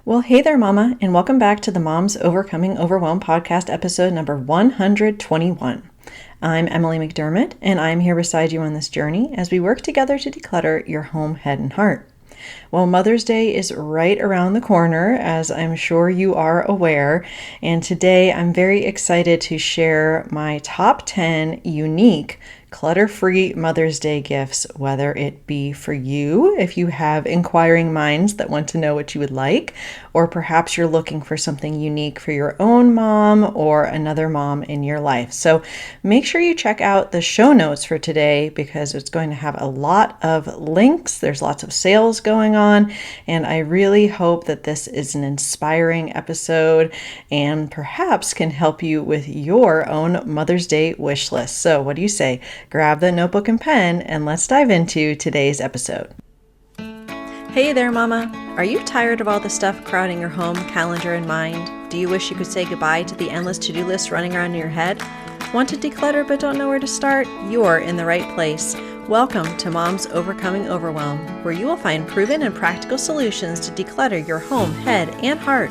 Well, hey there, Mama, and welcome back to the Moms Overcoming Overwhelm podcast, episode number 121. I'm Emily McDermott, and I'm here beside you on this journey as we work together to declutter your home, head, and heart. Well, Mother's Day is right around the corner, as I'm sure you are aware, and today I'm very excited to share my top 10 unique clutter-free Mother's Day gifts, whether it be for you, if you have inquiring minds that want to know what you would like, or perhaps you're looking for something unique for your own mom or another mom in your life. So make sure you check out the show notes for today because it's going to have a lot of links. There's lots of sales going on, and I really hope that this is an inspiring episode and perhaps can help you with your own Mother's Day wish list. So what do you say? Grab the notebook and pen and let's dive into today's episode. Hey there, Mama. Are you tired of all the stuff crowding your home, calendar, and mind? Do you wish you could say goodbye to the endless to-do list running around in your head? Want to declutter but don't know where to start? You're in the right place. Welcome to Moms Overcoming Overwhelm, where you will find proven and practical solutions to declutter your home, head, and heart.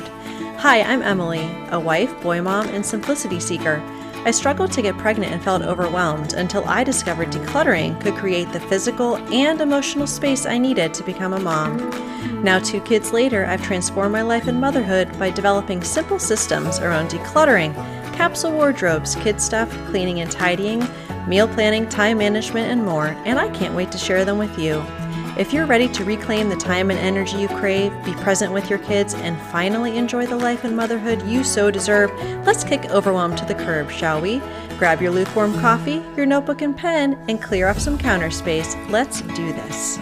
Hi, I'm Emily, a wife, boy mom, and simplicity seeker. I struggled to get pregnant and felt overwhelmed until I discovered decluttering could create the physical and emotional space I needed to become a mom. Now, 2 kids later, I've transformed my life and motherhood by developing simple systems around decluttering, capsule wardrobes, kid stuff, cleaning and tidying, meal planning, time management, and more, and I can't wait to share them with you. If you're ready to reclaim the time and energy you crave, be present with your kids, and finally enjoy the life and motherhood you so deserve, let's kick overwhelm to the curb, shall we? Grab your lukewarm coffee, your notebook and pen, and clear off some counter space. Let's do this.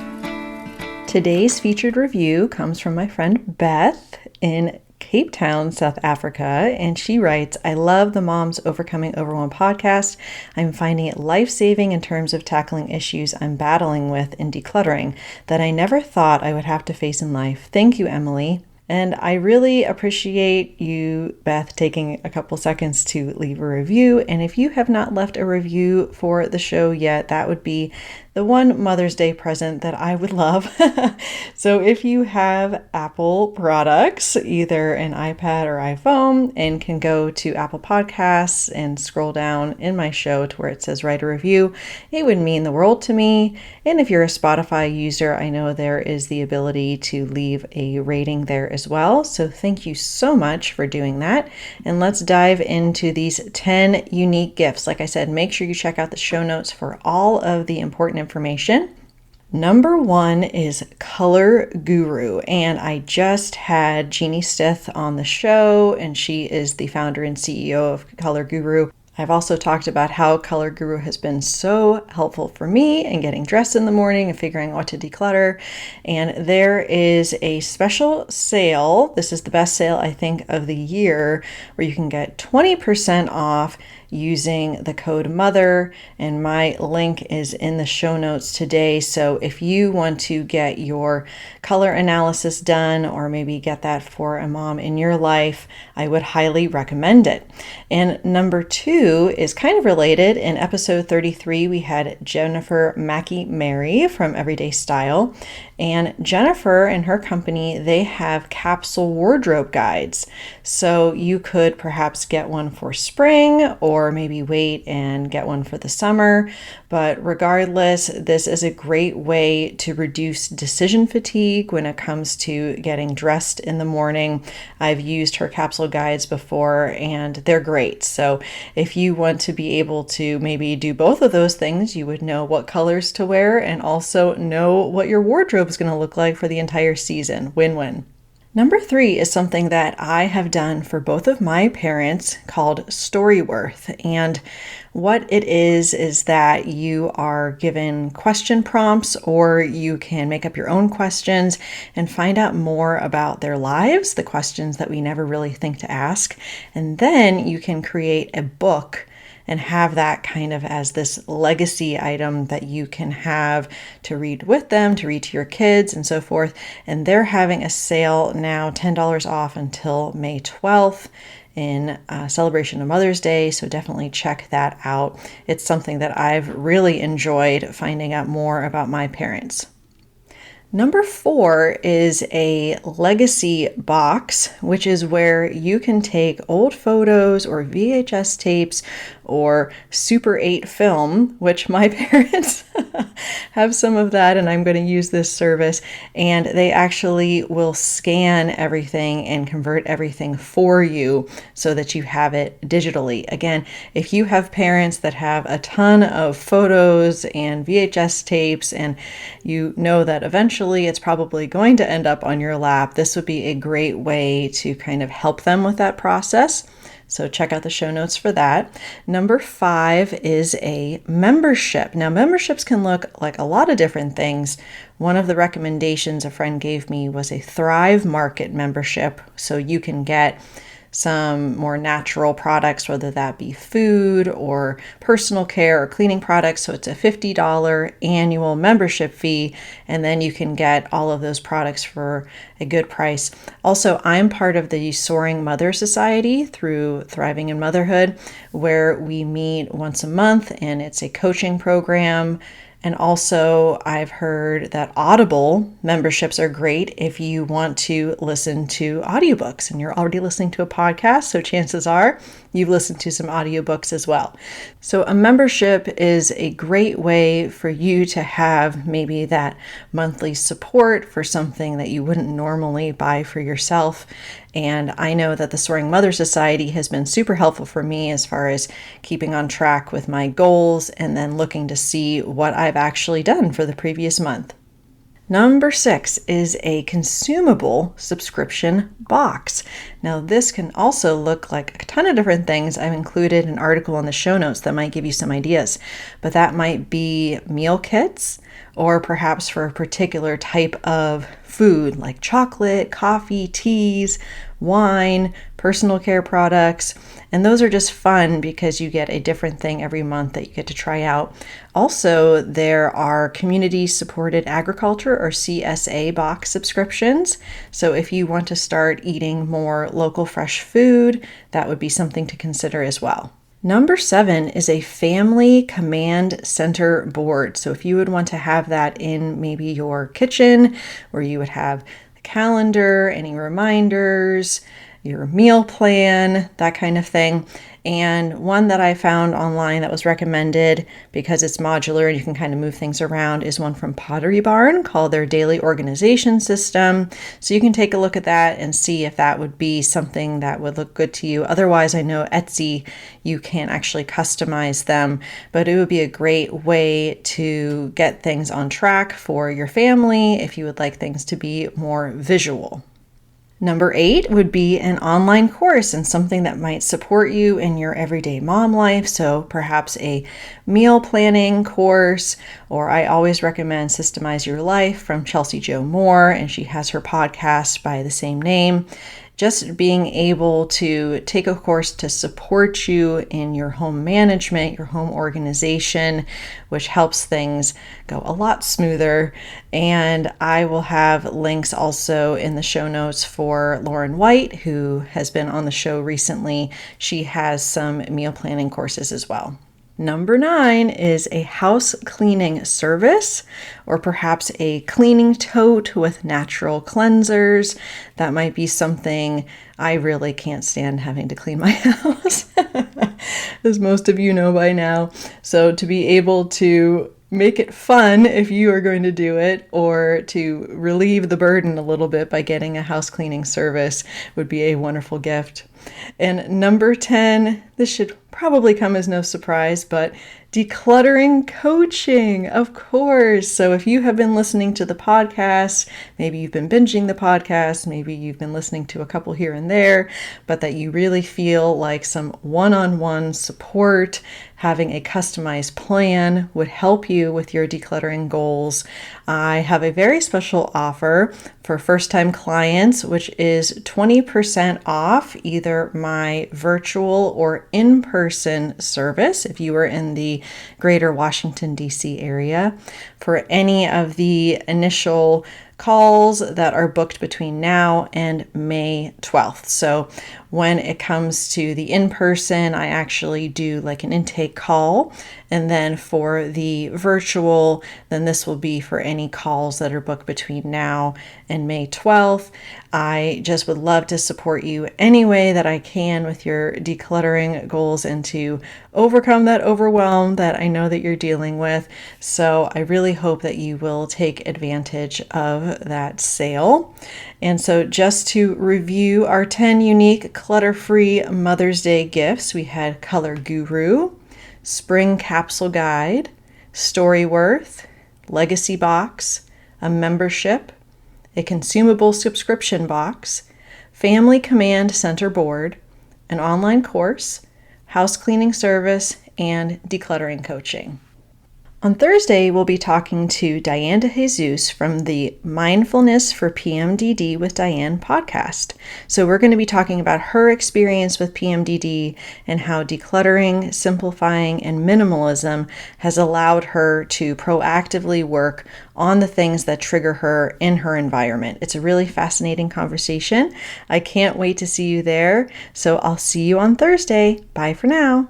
Today's featured review comes from my friend Beth in Cape Town, South Africa, and she writes, I love the Moms Overcoming Overwhelm podcast. I'm finding it life-saving in terms of tackling issues I'm battling with in decluttering that I never thought I would have to face in life. Thank you, Emily. And I really appreciate you, Beth, taking a couple seconds to leave a review. And if you have not left a review for the show yet, that would be the one Mother's Day present that I would love. So if you have Apple products, either an iPad or iPhone, and can go to Apple Podcasts and scroll down in my show to where it says write a review, it would mean the world to me. And if you're a Spotify user, I know there is the ability to leave a rating there as well. So thank you so much for doing that. And let's dive into these 10 unique gifts. Like I said, make sure you check out the show notes for all of the important information. Number 1 is Color Guru, and I just had Jeannie Stith on the show, and she is the founder and CEO of Color Guru. I've also talked about how Color Guru has been so helpful for me in getting dressed in the morning and figuring out what to declutter. And there is a special sale. This is the best sale, I think, of the year, where you can get 20% off using the code MOTHER, and my link is in the show notes today. So if you want to get your color analysis done, or maybe get that for a mom in your life, I would highly recommend it. And number 2 is kind of related. In episode 33, we had Jennifer Mackey-Mary from Everyday Style. And Jennifer and her company, they have capsule wardrobe guides. So you could perhaps get one for spring, or maybe wait and get one for the summer. But regardless, this is a great way to reduce decision fatigue when it comes to getting dressed in the morning. I've used her capsule guides before and they're great. So if you want to be able to maybe do both of those things, you would know what colors to wear and also know what your wardrobe is going to look like for the entire season. Win-win. Number 3 is something that I have done for both of my parents called Storyworth. And what it is that you are given question prompts, or you can make up your own questions and find out more about their lives, the questions that we never really think to ask. And then you can create a book and have that kind of as this legacy item that you can have to read with them, to read to your kids, and so forth. And they're having a sale now, $10 off until May 12th in celebration of Mother's Day. So definitely check that out. It's something that I've really enjoyed finding out more about my parents. Number 4 is a legacy box, which is where you can take old photos or VHS tapes or Super 8 film, which my parents have some of that, and I'm going to use this service, and they actually will scan everything and convert everything for you so that you have it digitally. Again, if you have parents that have a ton of photos and VHS tapes, and you know that eventually it's probably going to end up on your lap, this would be a great way to kind of help them with that process. So check out the show notes for that. Number 5 is a membership. Now, memberships can look like a lot of different things. One of the recommendations a friend gave me was a Thrive Market membership. So you can get some more natural products, whether that be food or personal care or cleaning products. So it's a $50 annual membership fee, and then you can get all of those products for a good price. Also, I'm part of the Soaring Mother Society through Thriving in Motherhood, where we meet once a month, and it's a coaching program. And also, I've heard that Audible memberships are great if you want to listen to audiobooks, and you're already listening to a podcast, so chances are you've listened to some audiobooks as well. So a membership is a great way for you to have maybe that monthly support for something that you wouldn't normally buy for yourself. And I know that the Soaring Mother Society has been super helpful for me as far as keeping on track with my goals and then looking to see what I've actually done for the previous month. Number 6 is a consumable subscription box. Now, this can also look like a ton of different things. I've included an article in the show notes that might give you some ideas, but that might be meal kits, or perhaps for a particular type of food like chocolate, coffee, teas, wine, personal care products. And those are just fun because you get a different thing every month that you get to try out. Also, there are community supported agriculture or CSA box subscriptions. So if you want to start eating more local fresh food, that would be something to consider as well. Number 7 is a family command center board. So if you would want to have that in maybe your kitchen, where you would have the calendar, any reminders, your meal plan, that kind of thing. And one that I found online that was recommended because it's modular and you can kind of move things around is one from Pottery Barn called their Daily Organization System. So you can take a look at that and see if that would be something that would look good to you. Otherwise, I know Etsy, you can actually customize them, but it would be a great way to get things on track for your family if you would like things to be more visual. Number 8 would be an online course and something that might support you in your everyday mom life. So perhaps a meal planning course, or I always recommend Systemize Your Life from Chelsea Jo Moore, and she has her podcast by the same name. Just being able to take a course to support you in your home management, your home organization, which helps things go a lot smoother. And I will have links also in the show notes for Lauren White, who has been on the show recently. She has some meal planning courses as well. Number 9 is a house cleaning service, or perhaps a cleaning tote with natural cleansers. That might be something. I really can't stand having to clean my house, as most of you know by now. So to be able to make it fun if you are going to do it, or to relieve the burden a little bit by getting a house cleaning service would be a wonderful gift. And number 10, this should probably come as no surprise, but decluttering coaching, of course. So if you have been listening to the podcast, maybe you've been binging the podcast, maybe you've been listening to a couple here and there, but that you really feel like some one-on-one support, having a customized plan would help you with your decluttering goals. I have a very special offer for first-time clients, which is 20% off either my virtual or in-person service if you are in the greater Washington, D.C. area, for any of the initial calls that are booked between now and May 12th. So when it comes to the in-person, I actually do like an intake call. And then for the virtual, then this will be for any calls that are booked between now and May 12th. I just would love to support you any way that I can with your decluttering goals and to overcome that overwhelm that I know that you're dealing with. So I really hope that you will take advantage of that sale. And so just to review our 10 unique clutter-free Mother's Day gifts, we had Color Guru, Spring Capsule Guide, Storyworth, Legacy Box, a membership, a consumable subscription box, Family Command Center board, an online course, house cleaning service, and decluttering coaching. On Thursday, we'll be talking to Diane DeJesus from the Mindfulness for PMDD with Diane podcast. So we're going to be talking about her experience with PMDD and how decluttering, simplifying, and minimalism has allowed her to proactively work on the things that trigger her in her environment. It's a really fascinating conversation. I can't wait to see you there. So I'll see you on Thursday. Bye for now.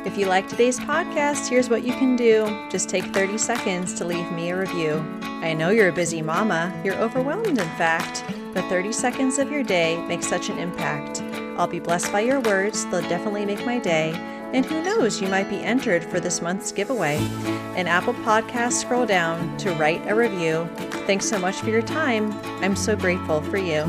If you like today's podcast, here's what you can do. Just take 30 seconds to leave me a review. I know you're a busy mama. You're overwhelmed, in fact, but 30 seconds of your day makes such an impact. I'll be blessed by your words. They'll definitely make my day. And who knows, you might be entered for this month's giveaway. In Apple Podcasts, scroll down to write a review. Thanks so much for your time. I'm so grateful for you.